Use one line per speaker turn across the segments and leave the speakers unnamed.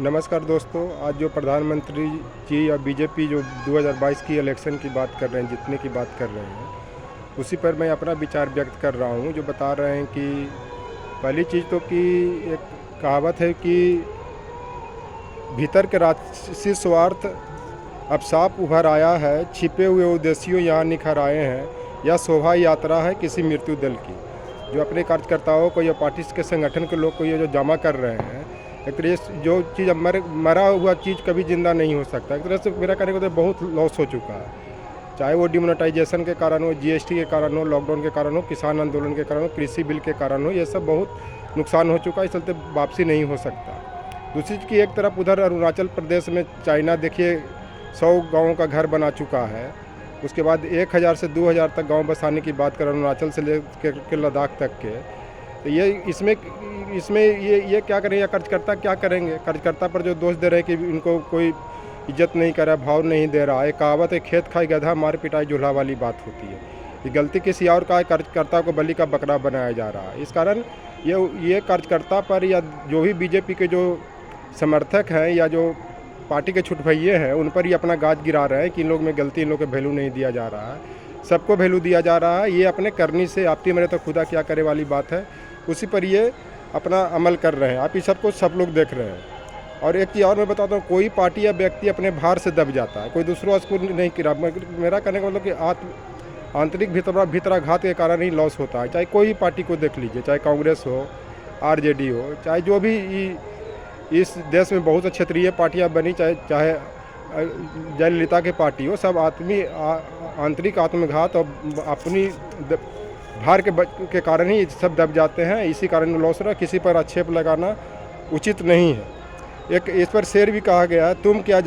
नमस्कार दोस्तों। आज जो प्रधानमंत्री जी या बीजेपी जो 2022 की इलेक्शन की बात कर रहे हैं, जीतने की बात कर रहे हैं, उसी पर मैं अपना विचार व्यक्त कर रहा हूं। जो बता रहे हैं कि पहली चीज़ तो कि एक कहावत है कि भीतर के राजसी स्वार्थ अब साफ उभर आया है, छिपे हुए उद्देश्यों यहाँ निखर आए हैं। यह शोभा यात्रा है किसी मृत्यु दल की। जो अपने कार्यकर्ताओं को या पार्टी के संगठन के लोग को ये जो जमा कर रहे हैं, एक तरह से जो चीज़ अब मरा हुआ चीज़ कभी ज़िंदा नहीं हो सकता। एक तरह से मेरा कहने को तो बहुत लॉस हो चुका है, चाहे वो डिमोनेटाइजेशन के कारण हो, जीएसटी के कारण हो, लॉकडाउन के कारण हो, किसान आंदोलन के कारण हो, कृषि बिल के कारण हो, ये सब बहुत नुकसान हो चुका है। इस चलते वापसी नहीं हो सकता। दूसरी चीज़ की एक तरफ उधर अरुणाचल प्रदेश में चाइना देखिए 100 गाँवों का घर बना चुका है। उसके बाद 1000 से 2000 तक गाँव बसाने की बात करें, अरुणाचल से लेकर लद्दाख तक के। तो ये इसमें ये क्या करेंगे, या कर्जकर्ता क्या करेंगे? कर्जकर्ता पर जो दोष दे रहे हैं कि इनको कोई इज्जत नहीं कर रहा, भाव नहीं दे रहा है। कहावत है, खेत खाई गधा मार पिटाई जुल्हा वाली बात होती है। ये गलती किसी और का है, कर्जकर्ता को बलि का बकरा बनाया जा रहा है। इस कारण ये कर्जकर्ता पर या जो भी बीजेपी के जो समर्थक हैं या जो पार्टी के छुटभइये हैं, उन पर ही अपना गाज गिरा रहे हैं कि इन लोग में गलती, इन लोग को वैल्यू नहीं दिया जा रहा है। सबको वैल्यू दिया जा रहा है। ये अपने करनी से आपती मरे तो खुदा क्या करे वाली बात है, उसी पर ये अपना अमल कर रहे हैं। आप इस सबको सब लोग देख रहे हैं। और एक चीज़ और मैं बताता हूँ, कोई पार्टी या व्यक्ति अपने भार से दब जाता है, कोई दूसरा उसको नहीं गिरा। मेरा कहने का मतलब कि आंतरिक भीतराघात के कारण ही लॉस होता है। चाहे कोई भी पार्टी को देख लीजिए, चाहे कांग्रेस हो, आरजेडी हो, चाहे जो भी इस देश में बहुत क्षेत्रीय पार्टियाँ बनी, चाहे जयललिता की पार्टी हो, सब आंतरिक आत्मघात और अपनी भार के कारण ही सब दब जाते हैं। इसी कारण लॉस रहा। किसी पर आक्षेप लगाना उचित नहीं है। एक इस पर शेर भी कहा गया है, तुम क्या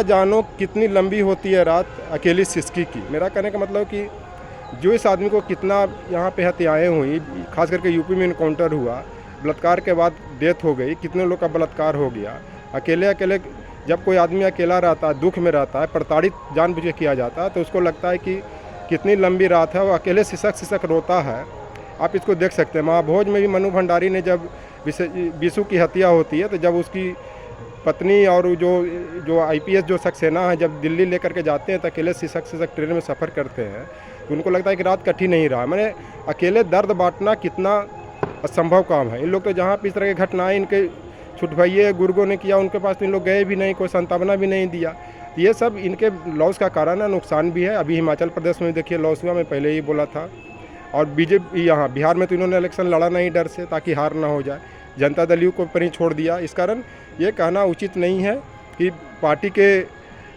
जानो कितनी लंबी होती है रात अकेली सिसकी की। मेरा कहने का मतलब कि जो इस आदमी को कितना यहाँ पे हत्याएँ हुई, खास करके यूपी में इनकाउंटर हुआ, बलात्कार के बाद डेथ हो गई, कितने लोग का बलात्कार हो गया। अकेले जब कोई आदमी अकेला रहता है, दुख में रहता है, प्रताड़ित जानबूझ के किया जाता है, तो उसको लगता है कि कितनी लंबी रात है, वो अकेले सिसक रोता है। आप इसको देख सकते हैं। महाभोज में भी मनु भंडारी ने जब विशु की हत्या होती है, तो जब उसकी पत्नी और जो आईपीएस जो सक्सेना है, जब दिल्ली लेकर के जाते हैं तो अकेले सिसक ट्रेन में सफ़र करते हैं, तो उनको लगता है कि रात कटी नहीं रहा। मैंने अकेले दर्द बांटना कितना असंभव काम है। इन लोग तो जहाँ पर इस तरह की घटनाएँ इनके छुटभइये गुर्गों ने किया, उनके पास तो इन लोग गए भी नहीं, कोई संतावना भी नहीं दिया। तो ये सब इनके लॉस का कारण है, नुकसान भी है। अभी हिमाचल प्रदेश में देखिए लॉस हुआ, मैं पहले ही बोला था। और बीजेपी यहाँ बिहार में तो इन्होंने इलेक्शन लड़ा नहीं डर से, ताकि हार ना हो जाए। जनता दल यू को पर ही छोड़ दिया। इस कारण ये कहना उचित नहीं है कि पार्टी के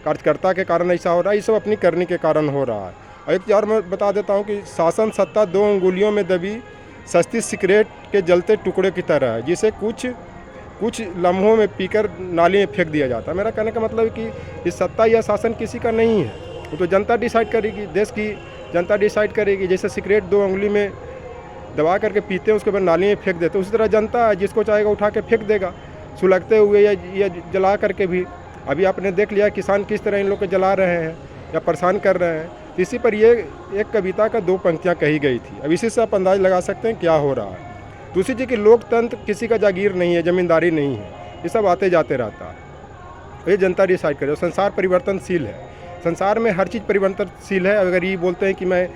कार्यकर्ता के कारण ऐसा हो रहा है। ये सब अपनी करनी के कारण हो रहा है। और एक चीज़ और मैं बता देता हूँ कि शासन सत्ता 2 अंगुलियों में दबी सस्ती सिगरेट के जलते टुकड़े की तरह है, जिसे कुछ लम्हों में पीकर नाली में फेंक दिया जाता है। मेरा कहने का मतलब है कि इस सत्ता या शासन किसी का नहीं है, वो तो जनता डिसाइड करेगी, देश की जनता डिसाइड करेगी। जैसे सिगरेट 2 उंगली में दबा करके पीते हैं, उसके बाद नाली में फेंक देते हैं, उसी तरह जनता है, जिसको चाहेगा उठा के फेंक देगा, सुलगते हुए या जला करके भी। अभी आपने देख लिया किसान किस तरह इन लोग को जला रहे हैं या परेशान कर रहे हैं। तो इसी पर ये एक कविता का 2 पंक्तियाँ कही गई थी। अब इसी से आप अंदाज लगा सकते हैं क्या हो रहा है। दूसरी चीज़ कि लोकतंत्र किसी का जागीर नहीं है, ज़मींदारी नहीं है। ये सब आते जाते रहता है। ये जनता डिसाइड करे। संसार परिवर्तनशील है, संसार में हर चीज़ परिवर्तनशील है। अगर ये बोलते हैं कि मैं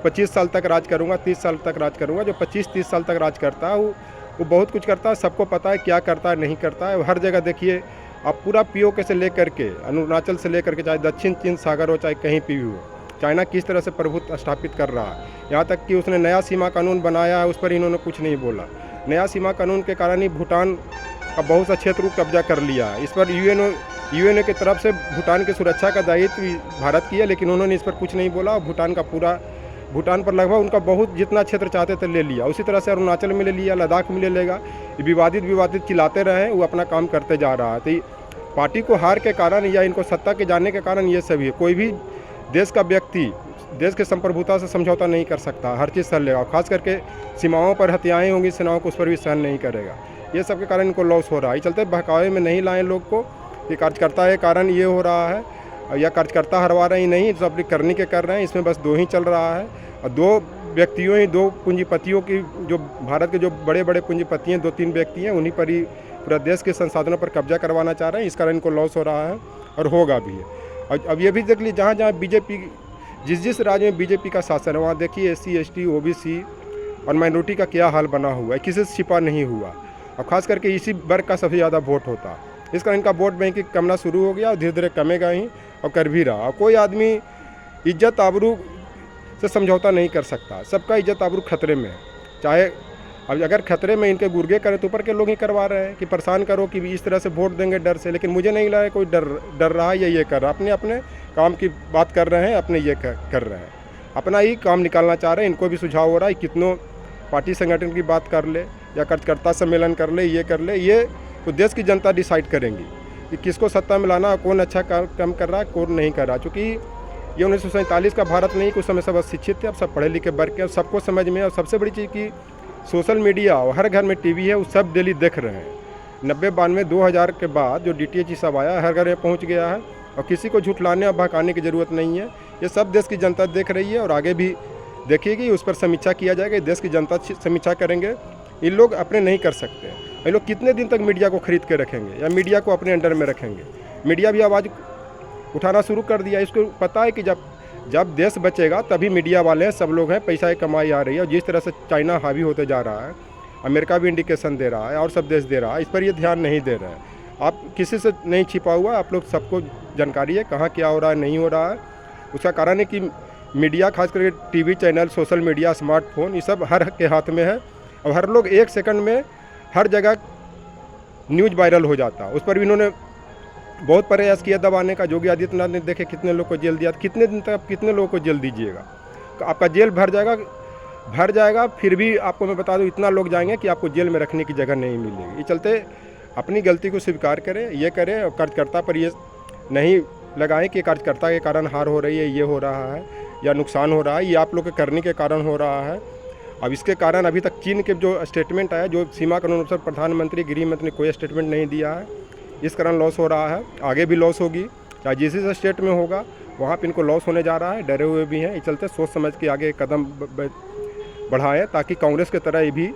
25 साल तक राज करूँगा, 30 साल तक राज करूँगा, जो 25-30 साल तक राज करता है वो बहुत कुछ करता है। सबको पता है क्या करता है, नहीं करता है। हर जगह देखिए आप, पूरा पीओके से लेकर के, अरुणाचल से लेकर के, चाहे दक्षिण चीन सागर हो, चाहे कहीं भी हो, चाइना किस तरह से प्रभुत्व स्थापित कर रहा है। यहाँ तक कि उसने नया सीमा कानून बनाया है, उस पर इन्होंने कुछ नहीं बोला। नया सीमा कानून के कारण ही भूटान का बहुत सा क्षेत्र कब्जा कर लिया है। इस पर यूएनओ की तरफ से भूटान की सुरक्षा का दायित्व भारत की है, लेकिन उन्होंने इस पर कुछ नहीं बोला। भूटान पर लगभग उनका बहुत जितना क्षेत्र चाहते थे ले लिया। उसी तरह से अरुणाचल में ले लिया, लद्दाख में ले लेगा। विवादित चिल्लाते रहे, वो अपना काम करते जा रहा है। तो पार्टी को हार के कारण या इनको सत्ता के जाने के कारण ये सभी है। कोई भी देश का व्यक्ति देश के संप्रभुता से समझौता नहीं कर सकता, हर चीज़ सहन लेगा। खास करके सीमाओं पर हत्याएँ होंगी सेनाओं को, उस पर भी सहन नहीं करेगा। ये सब के कारण इनको लॉस हो रहा है। ये चलते बहकावे में नहीं लाएं लोग को कि कार्यकर्ता के कारण ये हो रहा है, या कार्यकर्ता हरवा रहे ही नहीं, तो अपनी करनी के कर रहे हैं। इसमें बस 2 ही चल रहा है। और 2 व्यक्तियों ही, दो पूंजीपतियों की, जो भारत के जो बड़े बड़े पूंजीपति हैं, 2-3 व्यक्ति हैं, उन्हीं पर ही पूरा देश के संसाधनों पर कब्जा करवाना चाह रहे हैं। इस कारण इनको लॉस हो रहा है और होगा भी। और अब ये भी देख लीजिए, जहाँ जहाँ बीजेपी, जिस राज्य में बीजेपी का शासन है, वहाँ देखिए SC ST OBC और माइनॉरिटी का क्या हाल बना हुआ है, किसी से छिपा नहीं हुआ। और ख़ास करके इसी वर्ग का सबसे ज़्यादा वोट होता है। इस कारण इनका वोट बैंक कमना शुरू हो गया और धीरे धीरे कमेगा ही, और कर भी रहा। कोई आदमी इज्जत आबरू से समझौता नहीं कर सकता, सबका इज्जत आबरू खतरे में है। चाहे अब अगर खतरे में इनके गुर्गे करें तो ऊपर के लोग ही करवा रहे हैं कि परेशान करो कि इस तरह से वोट देंगे डर से। लेकिन मुझे नहीं लगा कोई डर रहा है या ये कर रहा है। अपने अपने काम की बात कर रहे हैं, अपने ये कर रहे हैं, अपना ही काम निकालना चाह रहे हैं। इनको भी सुझाव हो रहा है कितनों पार्टी संगठन की बात कर ले या कार्यकर्ता सम्मेलन कर ले, ये कर ले, ये तो देश की जनता डिसाइड करेंगी कि किसको सत्ता में लाना, कौन अच्छा काम कर रहा है, कौन नहीं कर रहा। चूँकि ये 1947 का भारत नहीं, कुछ समय सब शिक्षित थे, अब सब पढ़े लिखे वर्ग के, सबको समझ में। और सबसे बड़ी चीज़ की सोशल मीडिया और हर घर में टीवी है, वो सब डेली देख रहे हैं। 90, 92, 2000 के बाद जो DTH सब आया, हर घर में पहुँच गया है और किसी को झुठलाने और भड़काने की ज़रूरत नहीं है। ये सब देश की जनता देख रही है और आगे भी देखेगी, उस पर समीक्षा किया जाएगा। देश की जनता समीक्षा करेंगे। ये लोग अपने नहीं कर सकते। ये लोग कितने दिन तक मीडिया को खरीद के रखेंगे या मीडिया को अपने अंडर में रखेंगे। मीडिया भी आवाज़ उठाना शुरू कर दिया। इसको पता है कि जब देश बचेगा तभी मीडिया वाले हैं, सब लोग हैं, पैसा की कमाई आ रही है। और जिस तरह से चाइना हावी होते जा रहा है, अमेरिका भी इंडिकेशन दे रहा है और सब देश दे रहा है, इस पर ये ध्यान नहीं दे रहे हैं। आप किसी से नहीं छिपा हुआ, आप लोग सबको जानकारी है कहाँ क्या हो रहा है, नहीं हो रहा है। उसका कारण है कि मीडिया, खास करके TV channel, social media, smartphone, ये सब हर के हाथ में है। और हर लोग 1 सेकंड में हर जगह न्यूज़ वायरल हो जाता। उस पर भी इन्होंने बहुत प्रयास किया दबाने का। योगी आदित्यनाथ ने देखे कितने लोग को जेल दिया, कितने दिन तक कितने लोगों को जेल दीजिएगा, आपका जेल भर जाएगा। फिर भी आपको मैं बता दूं, इतना लोग जाएंगे कि आपको जेल में रखने की जगह नहीं मिलेगी। इस चलते अपनी गलती को स्वीकार करें, ये करें और कार्यकर्ता पर ये नहीं लगाएं कि कार्यकर्ता के कारण हार हो रही है, ये हो रहा है या नुकसान हो रहा है, ये आप लोग के करने के कारण हो रहा है। अब इसके कारण अभी तक चीन के जो स्टेटमेंट आया, जो सीमा कानून अनुसार प्रधानमंत्री, गृह मंत्री ने कोई स्टेटमेंट नहीं दिया है, इस कारण लॉस हो रहा है। आगे भी लॉस होगी, चाहे जिस स्टेट में होगा वहाँ पे इनको लॉस होने जा रहा है। डरे हुए भी हैं। इस चलते सोच समझ के आगे कदम बढ़ाएं ताकि कांग्रेस की तरह ये भी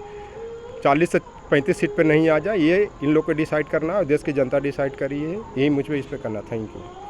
40 से 35 सीट पे नहीं आ जाए। ये इन लोग को डिसाइड करना और देश की जनता डिसाइड करी है। यही मुझ पर इस पर करना। Thank you.